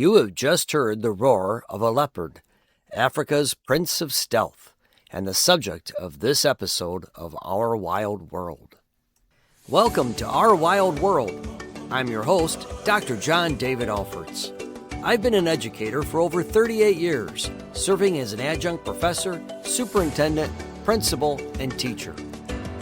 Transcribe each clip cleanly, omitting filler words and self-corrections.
You have just heard the roar of a leopard, Africa's Prince of Stealth, and the subject of this episode of Our Wild World. Welcome to Our Wild World. I'm your host, Dr. John David Alferts. I've been an educator for over 38 years, serving as an adjunct professor, superintendent, principal, and teacher.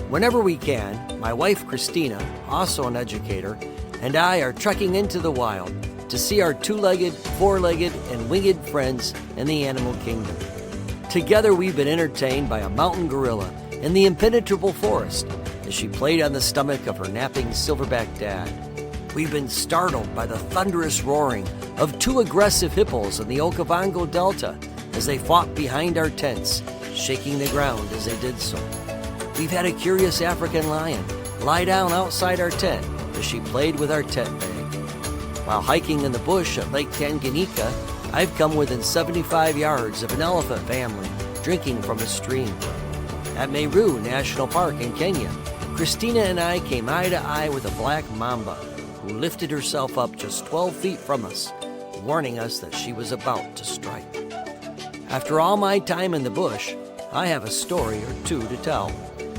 Whenever we can, my wife Christina, also an educator, and I are trekking into the wild to see our two-legged, four-legged, and winged friends in the animal kingdom. Together we've been entertained by a mountain gorilla in the impenetrable forest as she played on the stomach of her napping silverback dad. We've been startled by the thunderous roaring of two aggressive hippos in the Okavango Delta as they fought behind our tents, shaking the ground as they did so. We've had a curious African lion lie down outside our tent as she played with our tent bag. While hiking in the bush at Lake Tanganyika, I've come within 75 yards of an elephant family drinking from a stream. At Meru National Park in Kenya, Christina and I came eye to eye with a black mamba who lifted herself up just 12 feet from us, warning us that she was about to strike. After all my time in the bush, I have a story or two to tell.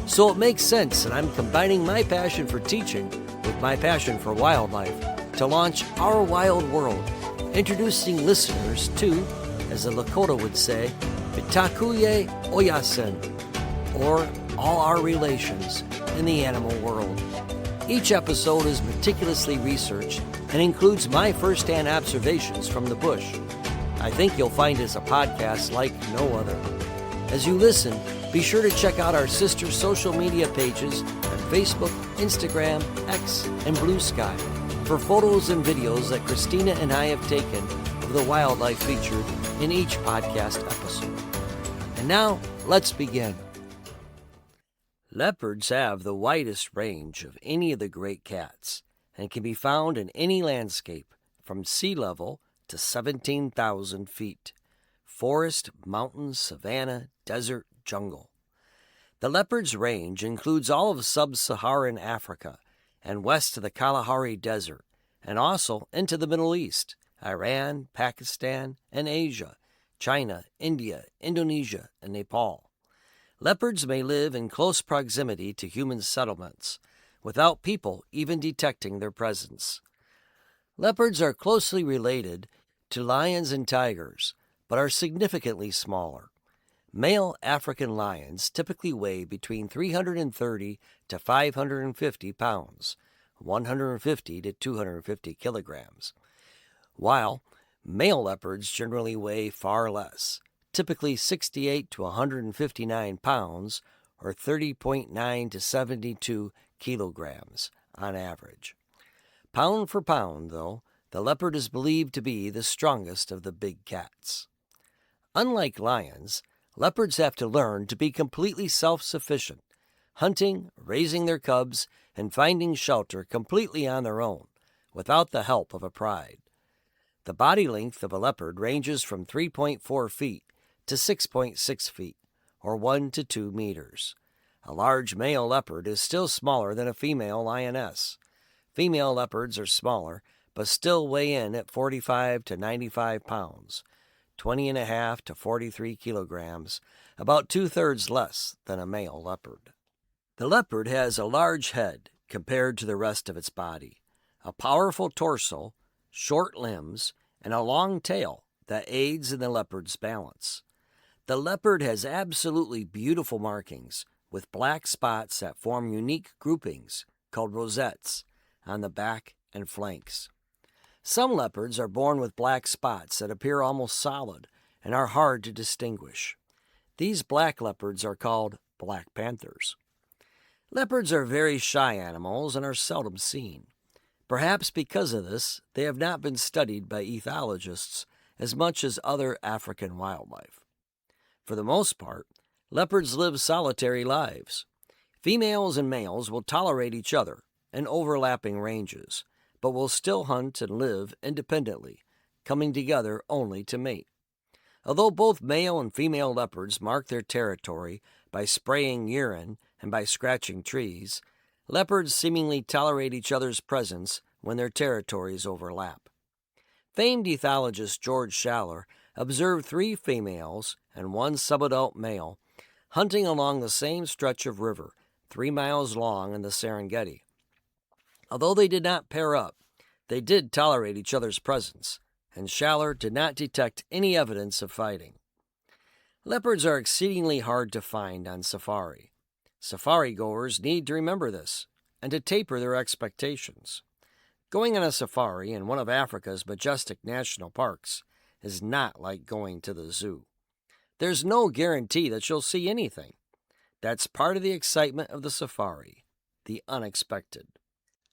So it makes sense that I'm combining my passion for teaching with my passion for wildlife to launch Our Wild World, introducing listeners to, as the Lakota would say, Bitakuye Oyasen, or all our relations in the animal world. Each episode is meticulously researched and includes my first-hand observations from the bush. I think you'll find it's a podcast like no other. As you listen, be sure to check out our sister social media pages on Facebook, Instagram, X, and Blue Sky for photos and videos that Christina and I have taken of the wildlife featured in each podcast episode. And now, let's begin. Leopards have the widest range of any of the great cats and can be found in any landscape from sea level to 17,000 feet. Forest, mountain, savanna, desert, jungle. The leopard's range includes all of sub-Saharan Africa and west to the Kalahari Desert, and also into the Middle East, Iran, Pakistan, and Asia, China, India, Indonesia, and Nepal. Leopards may live in close proximity to human settlements, without people even detecting their presence. Leopards are closely related to lions and tigers, but are significantly smaller. Male African lions typically weigh between 330 to 550 pounds, 150 to 250 kilograms, while male leopards generally weigh far less, typically 68 to 159 pounds, or 30.9 to 72 kilograms on average. Pound for pound, though, the leopard is believed to be the strongest of the big cats. Unlike lions, leopards have to learn to be completely self-sufficient, hunting, raising their cubs, and finding shelter completely on their own, without the help of a pride. The body length of a leopard ranges from 3.4 feet to 6.6 feet, or 1 to 2 meters. A large male leopard is still smaller than a female lioness. Female leopards are smaller, but still weigh in at 45 to 95 pounds, 20.5 to 43 kilograms, about 2/3 less than a male leopard. The leopard has a large head compared to the rest of its body, a powerful torso, short limbs, and a long tail that aids in the leopard's balance. The leopard has absolutely beautiful markings with black spots that form unique groupings called rosettes on the back and flanks. Some leopards are born with black spots that appear almost solid and are hard to distinguish. These black leopards are called black panthers. Leopards are very shy animals and are seldom seen. Perhaps because of this, they have not been studied by ethologists as much as other African wildlife. For the most part, leopards live solitary lives. Females and males will tolerate each other in overlapping ranges, but will still hunt and live independently, coming together only to mate. Although both male and female leopards mark their territory by spraying urine and by scratching trees, leopards seemingly tolerate each other's presence when their territories overlap. Famed ethologist George Schaller observed 3 females and 1 subadult male hunting along the same stretch of river, 3 miles long in the Serengeti. Although they did not pair up, they did tolerate each other's presence, and Schaller did not detect any evidence of fighting. Leopards are exceedingly hard to find on safari. Safari goers need to remember this and to taper their expectations. Going on a safari in one of Africa's majestic national parks is not like going to the zoo. There's no guarantee that you'll see anything. That's part of the excitement of the safari, the unexpected.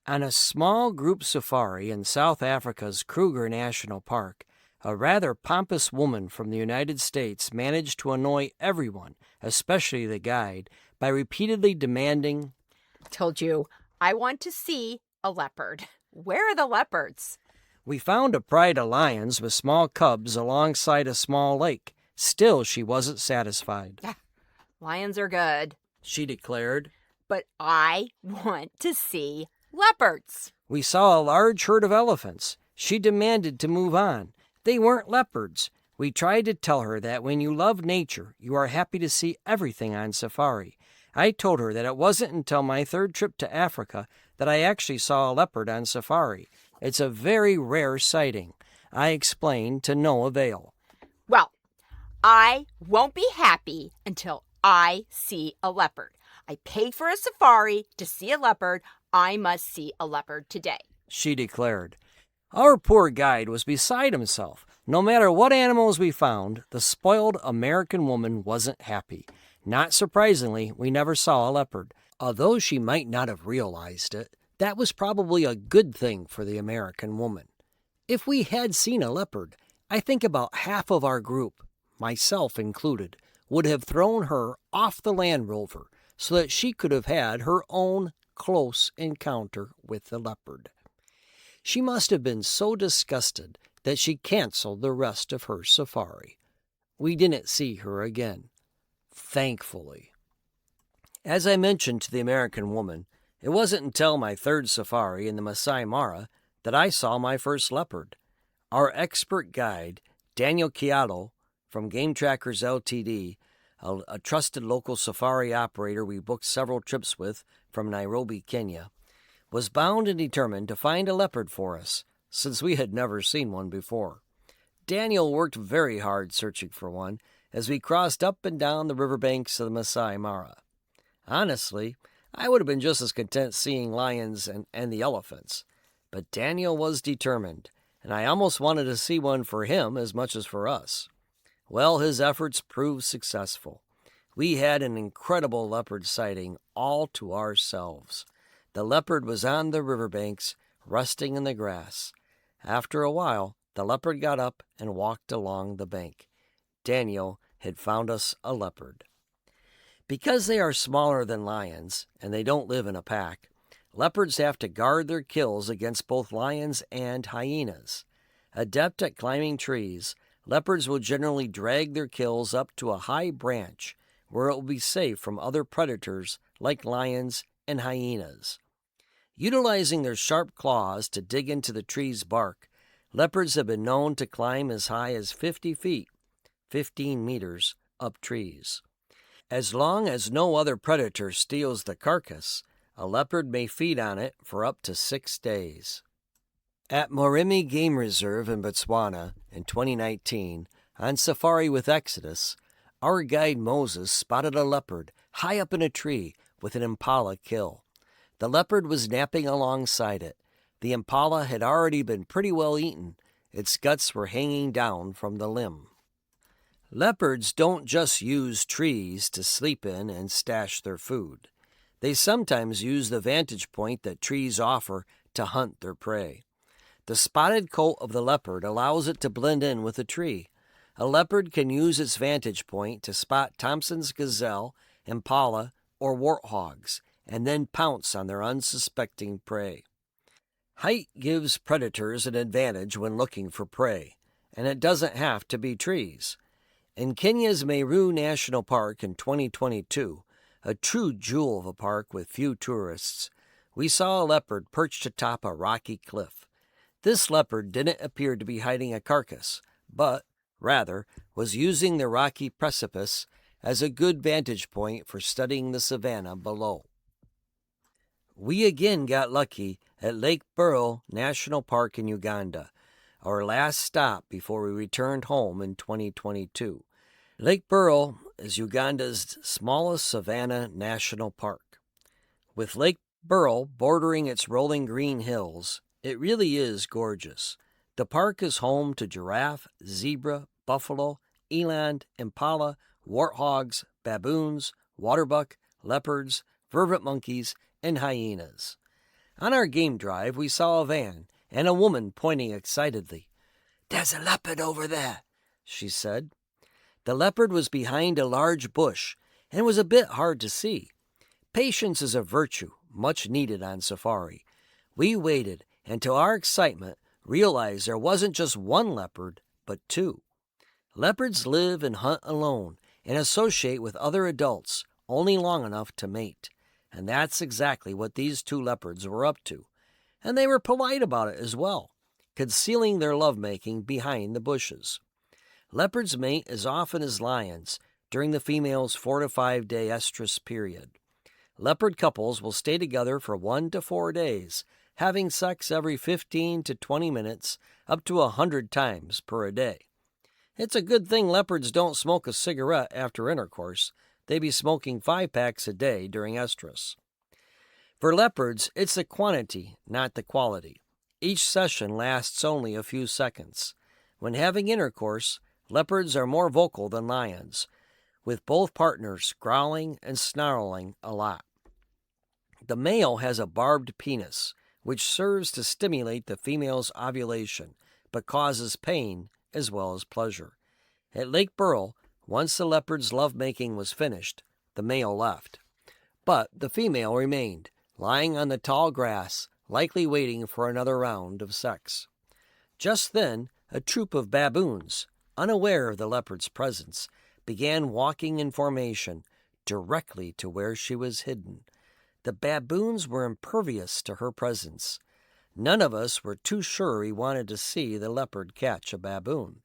On a small group safari in South Africa's Kruger National Park, a rather pompous woman from the United States managed to annoy everyone, especially the guide, by repeatedly demanding, "Told you, I want to see a leopard. Where are the leopards?" "We found a pride of lions with small cubs alongside a small lake." Still, she wasn't satisfied. "Lions are good," she declared, "but I want to see leopards." "We saw a large herd of elephants." She demanded to move on. They weren't leopards. We tried to tell her that when you love nature, you are happy to see everything on safari. I told her that it wasn't until my 3rd trip to Africa that I actually saw a leopard on safari. It's a very rare sighting. I explained to no avail. "Well, I won't be happy until I see a leopard. I paid for a safari to see a leopard. I must see a leopard today," she declared. Our poor guide was beside himself. No matter what animals we found, the spoiled American woman wasn't happy. Not surprisingly, we never saw a leopard. Although she might not have realized it, that was probably a good thing for the American woman. If we had seen a leopard, I think about half of our group, myself included, would have thrown her off the Land Rover so that she could have had her own close encounter with the leopard. She must have been so disgusted that she canceled the rest of her safari. We didn't see her again, thankfully. As I mentioned to the American woman, it wasn't until my 3rd safari in the Masai Mara that I saw my first leopard. Our expert guide, Daniel Kiato from Game Trackers Ltd., a trusted local safari operator we booked several trips with from Nairobi, Kenya, was bound and determined to find a leopard for us, since we had never seen one before. Daniel worked very hard searching for one as we crossed up and down the riverbanks of the Masai Mara. Honestly, I would have been just as content seeing lions and the elephants, but Daniel was determined, and I almost wanted to see one for him as much as for us. Well, his efforts proved successful. We had an incredible leopard sighting all to ourselves. The leopard was on the riverbanks, resting in the grass. After a while, the leopard got up and walked along the bank. Daniel had found us a leopard. Because they are smaller than lions, and they don't live in a pack, leopards have to guard their kills against both lions and hyenas. Adept at climbing trees, leopards will generally drag their kills up to a high branch where it will be safe from other predators like lions and hyenas. Utilizing their sharp claws to dig into the tree's bark, leopards have been known to climb as high as 50 feet, 15 meters, up trees. As long as no other predator steals the carcass, a leopard may feed on it for up to 6 days. At Moremi Game Reserve in Botswana in 2019, on safari with Exodus, our guide Moses spotted a leopard high up in a tree with an impala kill. The leopard was napping alongside it. The impala had already been pretty well eaten. Its guts were hanging down from the limb. Leopards don't just use trees to sleep in and stash their food. They sometimes use the vantage point that trees offer to hunt their prey. The spotted coat of the leopard allows it to blend in with a tree. A leopard can use its vantage point to spot Thompson's gazelle, impala, or warthogs, and then pounce on their unsuspecting prey. Height gives predators an advantage when looking for prey, and it doesn't have to be trees. In Kenya's Meru National Park in 2022, a true jewel of a park with few tourists, we saw a leopard perched atop a rocky cliff. This leopard didn't appear to be hiding a carcass, but, rather, was using the rocky precipice as a good vantage point for studying the savanna below. We again got lucky at Lake Burrell National Park in Uganda, our last stop before we returned home in 2022. Lake Burrell is Uganda's smallest savanna national park. With Lake Burrell bordering its rolling green hills, it really is gorgeous. The park is home to giraffe, zebra, buffalo, eland, impala, warthogs, baboons, waterbuck, leopards, vervet monkeys, and hyenas. On our game drive, we saw a van and a woman pointing excitedly. "There's a leopard over there," she said. The leopard was behind a large bush and was a bit hard to see. Patience is a virtue much needed on safari. We waited and, to our excitement, realized there wasn't just one leopard, but two. Leopards live and hunt alone and associate with other adults only long enough to mate. And that's exactly what these two leopards were up to. And they were polite about it as well, concealing their lovemaking behind the bushes. Leopards mate as often as lions during the female's 4 to 5 day estrus period. Leopard couples will stay together for 1 to 4 days, having sex every 15 to 20 minutes, up to 100 times per day. It's a good thing leopards don't smoke a cigarette after intercourse. They be smoking 5 packs a day during estrus. For leopards, it's the quantity, not the quality. Each session lasts only a few seconds. When having intercourse, leopards are more vocal than lions, with both partners growling and snarling a lot. The male has a barbed penis, which serves to stimulate the female's ovulation, but causes pain as well as pleasure. At Lake Burrell, once the leopard's lovemaking was finished, the male left. But the female remained, lying on the tall grass, likely waiting for another round of sex. Just then, a troop of baboons, unaware of the leopard's presence, began walking in formation directly to where she was hidden. The baboons were impervious to her presence. None of us were too sure we wanted to see the leopard catch a baboon.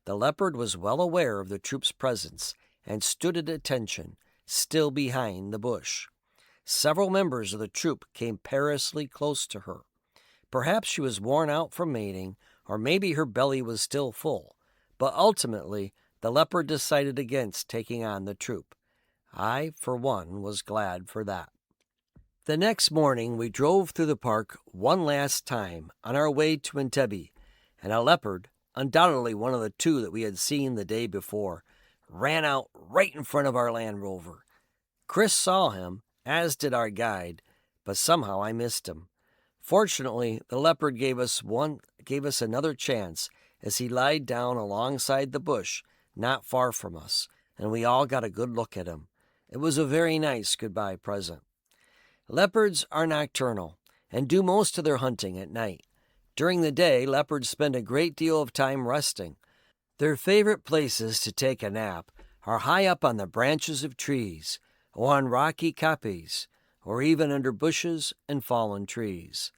The leopard was well aware of the troop's presence and stood at attention, still behind the bush. Several members of the troop came perilously close to her. Perhaps she was worn out from mating, or maybe her belly was still full, but ultimately the leopard decided against taking on the troop. I, for one, was glad for that. The next morning we drove through the park one last time on our way to Entebbe, and a leopard, undoubtedly one of the two that we had seen the day before, ran out right in front of our Land Rover. Chris saw him, as did our guide, but somehow I missed him. Fortunately, the leopard gave us another chance as he lied down alongside the bush not far from us, and we all got a good look at him. It was a very nice goodbye present. Leopards are nocturnal and do most of their hunting at night. During the day, leopards spend a great deal of time resting. Their favorite places to take a nap are high up on the branches of trees, or on rocky kopjes, or even under bushes and fallen trees.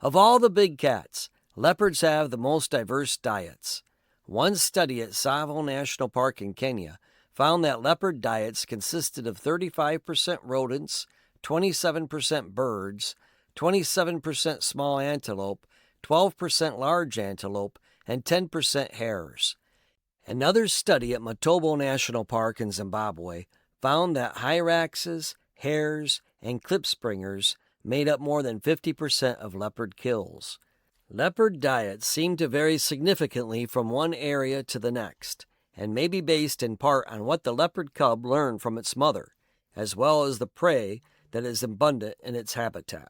Of all the big cats, leopards have the most diverse diets. One study at Tsavo National Park in Kenya found that leopard diets consisted of 35% rodents, 27% birds, 27% small antelope, 12% large antelope, and 10% hares. Another study at Matobo National Park in Zimbabwe found that hyraxes, hares, and klipspringers made up more than 50% of leopard kills. Leopard diets seem to vary significantly from one area to the next, and may be based in part on what the leopard cub learned from its mother, as well as the prey that is abundant in its habitat.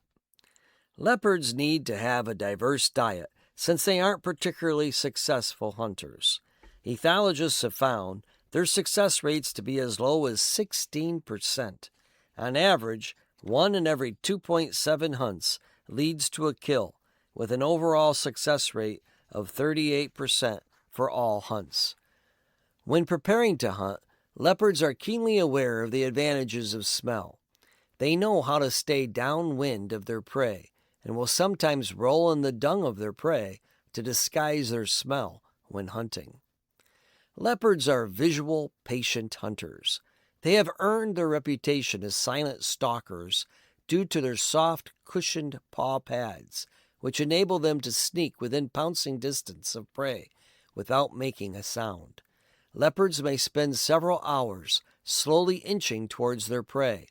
Leopards need to have a diverse diet since they aren't particularly successful hunters. Ethologists have found their success rates to be as low as 16%. On average, 1 in every 2.7 hunts leads to a kill, with an overall success rate of 38% for all hunts. When preparing to hunt, leopards are keenly aware of the advantages of smell. They know how to stay downwind of their prey and will sometimes roll in the dung of their prey to disguise their smell when hunting. Leopards are visual, patient hunters. They have earned their reputation as silent stalkers due to their soft, cushioned paw pads, which enable them to sneak within pouncing distance of prey without making a sound. Leopards may spend several hours slowly inching towards their prey.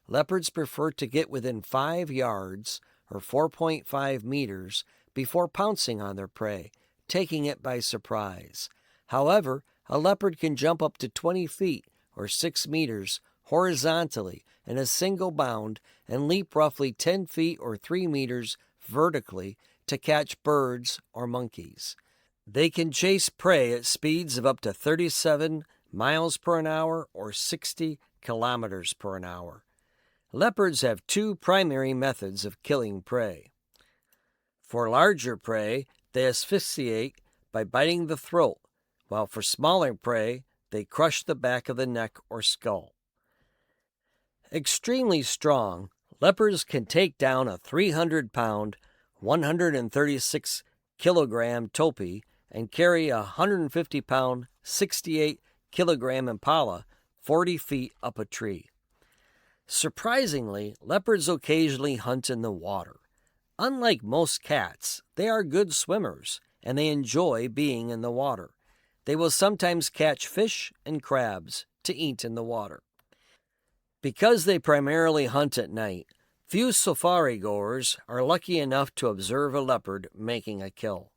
Leopards prefer to get within 5 yards or 4.5 meters before pouncing on their prey, taking it by surprise. However, a leopard can jump up to 20 feet or 6 meters horizontally in a single bound and leap roughly 10 feet or 3 meters vertically to catch birds or monkeys. They can chase prey at speeds of up to 37 miles per an hour or 60 kilometers per an hour. Leopards have 2 primary methods of killing prey. For larger prey, they asphyxiate by biting the throat, while for smaller prey, they crush the back of the neck or skull. Extremely strong, leopards can take down a 300-pound, 136-kilogram topee and carry a 150-pound, 68-kilogram impala 40 feet up a tree. Surprisingly, leopards occasionally hunt in the water. Unlike most cats, they are good swimmers, and they enjoy being in the water. They will sometimes catch fish and crabs to eat in the water. Because they primarily hunt at night, few safari goers are lucky enough to observe a leopard making a kill.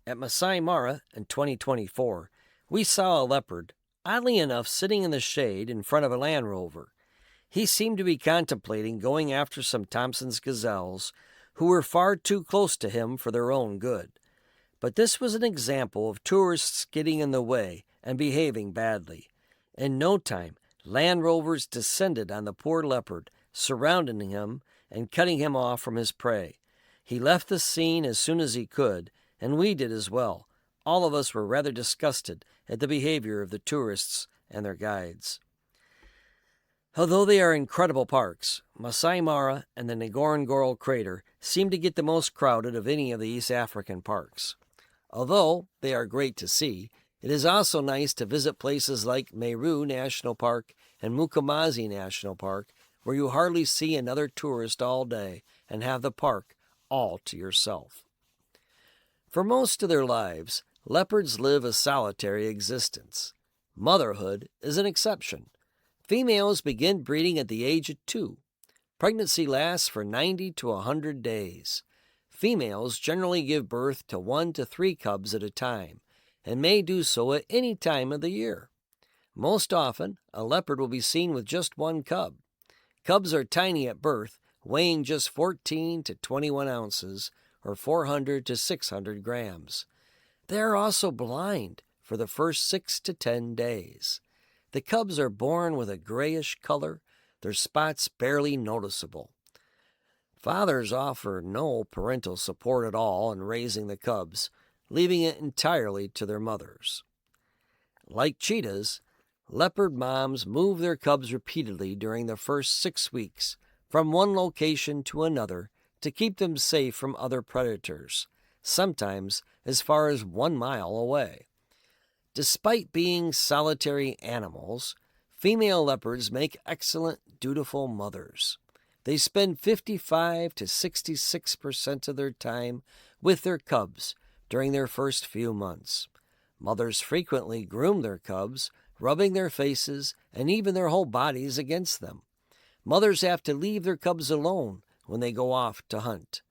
At Masai Mara in 2024, we saw a leopard, oddly enough sitting in the shade in front of a Land Rover. He seemed to be contemplating going after some Thompson's gazelles who were far too close to him for their own good. But this was an example of tourists getting in the way and behaving badly. In no time, Land Rovers descended on the poor leopard, surrounding him and cutting him off from his prey. He left the scene as soon as he could, and we did as well. All of us were rather disgusted at the behavior of the tourists and their guides. Although they are incredible parks, Masai Mara and the Ngorongoro crater seem to get the most crowded of any of the East African parks. Although they are great to see, it is also nice to visit places like Meru National Park and Mukamazi National Park, where you hardly see another tourist all day and have the park all to yourself. For most of their lives, leopards live a solitary existence. Motherhood is an exception. Females begin breeding at the age of 2. Pregnancy lasts for 90 to 100 days. Females generally give birth to 1 to 3 cubs at a time, and may do so at any time of the year. Most often, a leopard will be seen with just 1 cub. Cubs are tiny at birth, weighing just 14 to 21 ounces, or 400 to 600 grams. They are also blind for the first 6 to 10 days. The cubs are born with a grayish color, their spots barely noticeable. Fathers offer no parental support at all in raising the cubs, leaving it entirely to their mothers. Like cheetahs, leopard moms move their cubs repeatedly during the first 6 weeks from one location to another to keep them safe from other predators, sometimes as far as 1 mile away. Despite being solitary animals, female leopards make excellent, dutiful mothers. They spend 55 to 66% of their time with their cubs during their first few months. Mothers frequently groom their cubs, rubbing their faces and even their whole bodies against them. Mothers have to leave their cubs alone when they go off to hunt.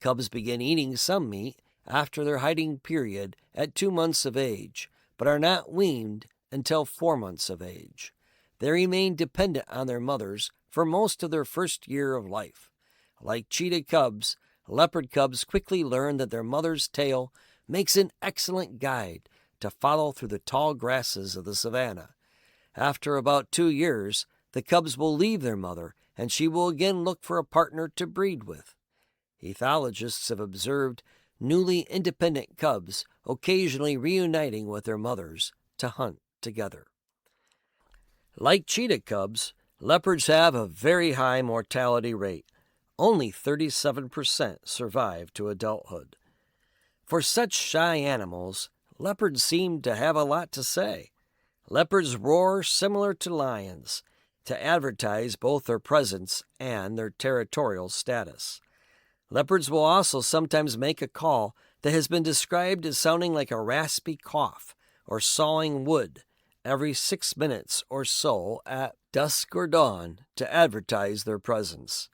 Cubs begin eating some meat after their hiding period at 2 months of age, but are not weaned until 4 months of age. They remain dependent on their mothers for most of their first year of life. Like cheetah cubs, leopard cubs quickly learn that their mother's tail makes an excellent guide to follow through the tall grasses of the savanna. After about 2 years, the cubs will leave their mother, and she will again look for a partner to breed with. Ethologists have observed newly independent cubs occasionally reuniting with their mothers to hunt together. Like cheetah cubs, leopards have a very high mortality rate. only 37% survive to adulthood. For such shy animals, leopards seem to have a lot to say. Leopards roar similar to lions to advertise both their presence and their territorial status. Leopards will also sometimes make a call that has been described as sounding like a raspy cough or sawing wood every 6 minutes or so at dusk or dawn to advertise their presence.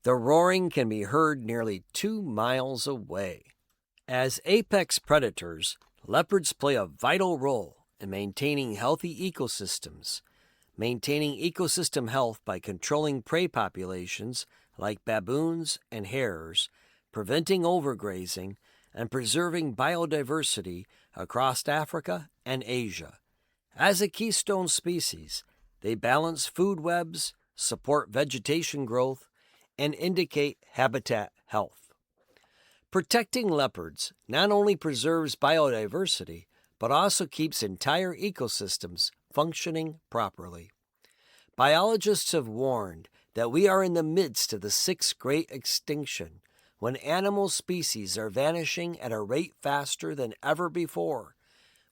The roaring can be heard nearly 2 miles away. As apex predators, leopards play a vital role in maintaining healthy ecosystems. Maintaining ecosystem health by controlling prey populations like baboons and hares, preventing overgrazing, and preserving biodiversity across Africa and Asia. As a keystone species, they balance food webs, support vegetation growth, and indicate habitat health. Protecting leopards not only preserves biodiversity, but also keeps entire ecosystems functioning properly. Biologists have warned that we are in the midst of the sixth great extinction, when animal species are vanishing at a rate faster than ever before,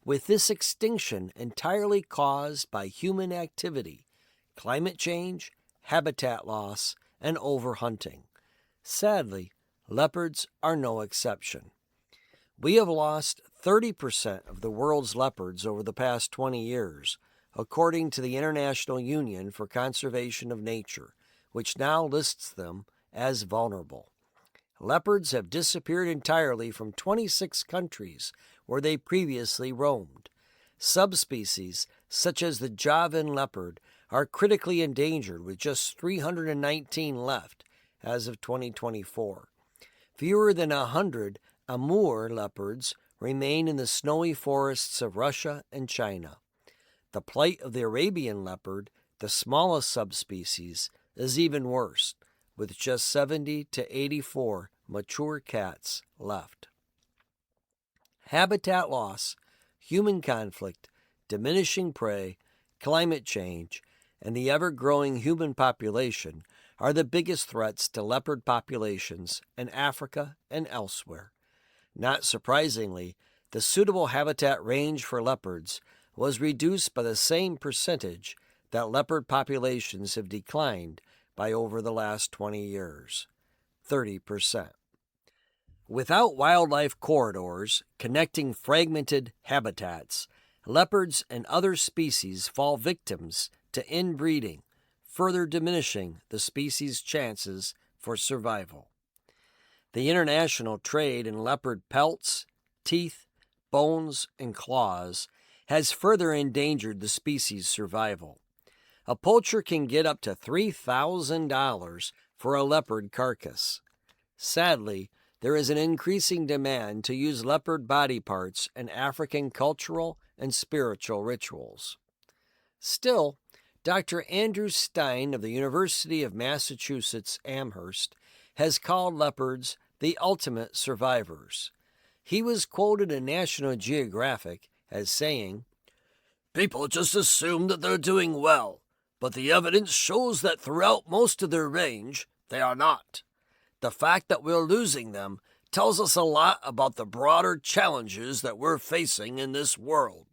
with this extinction entirely caused by human activity, climate change, habitat loss, and overhunting. Sadly, leopards are no exception. We have lost 30% of the world's leopards over the past 20 years, according to the International Union for Conservation of Nature, which now lists them as vulnerable. Leopards have disappeared entirely from 26 countries where they previously roamed. Subspecies, such as the Javan leopard, are critically endangered with just 319 left as of 2024. Fewer than 100 Amur leopards remain in the snowy forests of Russia and China. The plight of the Arabian leopard, the smallest subspecies, is even worse, with just 70 to 84 mature cats left. Habitat loss, human conflict, diminishing prey, climate change, and the ever-growing human population are the biggest threats to leopard populations in Africa and elsewhere. Not surprisingly, the suitable habitat range for leopards was reduced by the same percentage that leopard populations have declined by over the last 20 years, 30%. Without wildlife corridors connecting fragmented habitats, leopards and other species fall victims to inbreeding, further diminishing the species' chances for survival. The international trade in leopard pelts, teeth, bones, and claws has further endangered the species' survival. A poacher can get up to $3,000 for a leopard carcass. Sadly, there is an increasing demand to use leopard body parts in African cultural and spiritual rituals. Still, Dr. Andrew Stein of the University of Massachusetts Amherst has called leopards the ultimate survivors. He was quoted in National Geographic as saying, "People just assume that they're doing well, but the evidence shows that throughout most of their range, they are not. The fact that we're losing them tells us a lot about the broader challenges that we're facing in this world."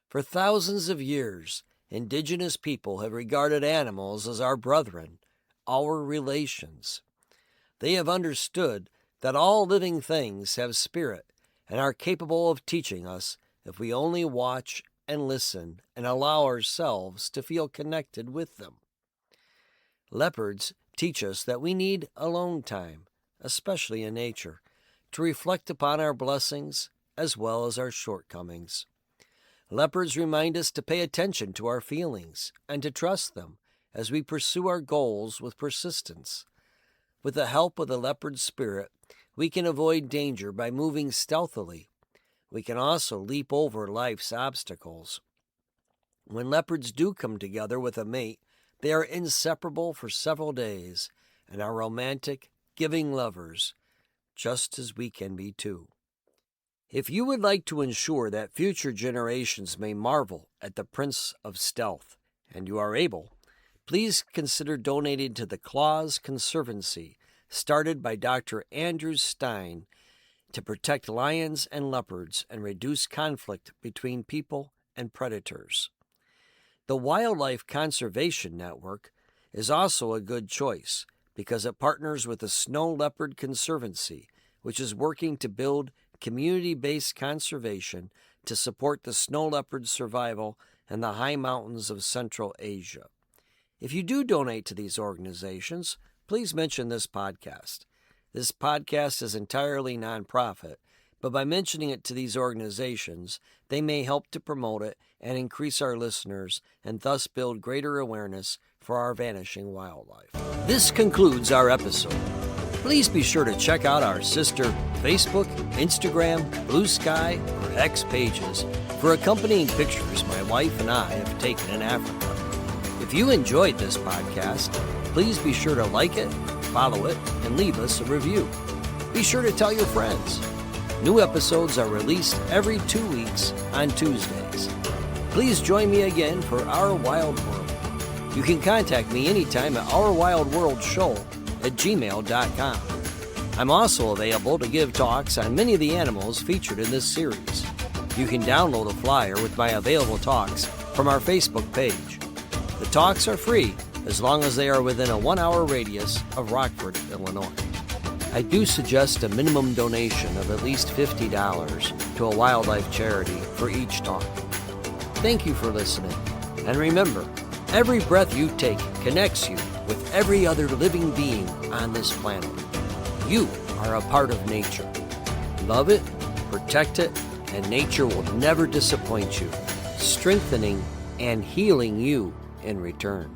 For thousands of years, indigenous people have regarded animals as our brethren, our relations. They have understood that all living things have spirit and are capable of teaching us if we only watch and listen and allow ourselves to feel connected with them. Leopards teach us that we need alone time, especially in nature, to reflect upon our blessings as well as our shortcomings. Leopards remind us to pay attention to our feelings and to trust them as we pursue our goals with persistence. With the help of the leopard spirit, we can avoid danger by moving stealthily. We can also leap over life's obstacles. When leopards do come together with a mate, they are inseparable for several days and are romantic, giving lovers, just as we can be too. If you would like to ensure that future generations may marvel at the Prince of Stealth, and you are able, please consider donating to the Claws Conservancy, started by Dr. Andrew Stein, to protect lions and leopards and reduce conflict between people and predators. The Wildlife Conservation Network is also a good choice because it partners with the Snow Leopard Conservancy, which is working to build community-based conservation to support the snow leopard's survival in the high mountains of Central Asia. If you do donate to these organizations, please mention this podcast. This podcast is entirely nonprofit, but by mentioning it to these organizations, they may help to promote it and increase our listeners and thus build greater awareness for our vanishing wildlife. This concludes our episode. Please be sure to check out our sister Facebook, Instagram, Blue Sky, or X pages for accompanying pictures my wife and I have taken in Africa. If you enjoyed this podcast, please be sure to like it, follow it, and leave us a review. Be sure to tell your friends. New episodes are released every 2 weeks on Tuesdays. Please join me again for Our Wild World. You can contact me anytime at ourwildworldshow@gmail.com. I'm also available to give talks on many of the animals featured in this series. You can download a flyer with my available talks from our Facebook page. The talks are free as long as they are within a 1-hour radius of Rockford, Illinois. I do suggest a minimum donation of at least $50 to a wildlife charity for each talk. Thank you for listening, and remember, every breath you take connects you with every other living being on this planet. You are a part of nature. Love it, protect it, and nature will never disappoint you, strengthening and healing you in return.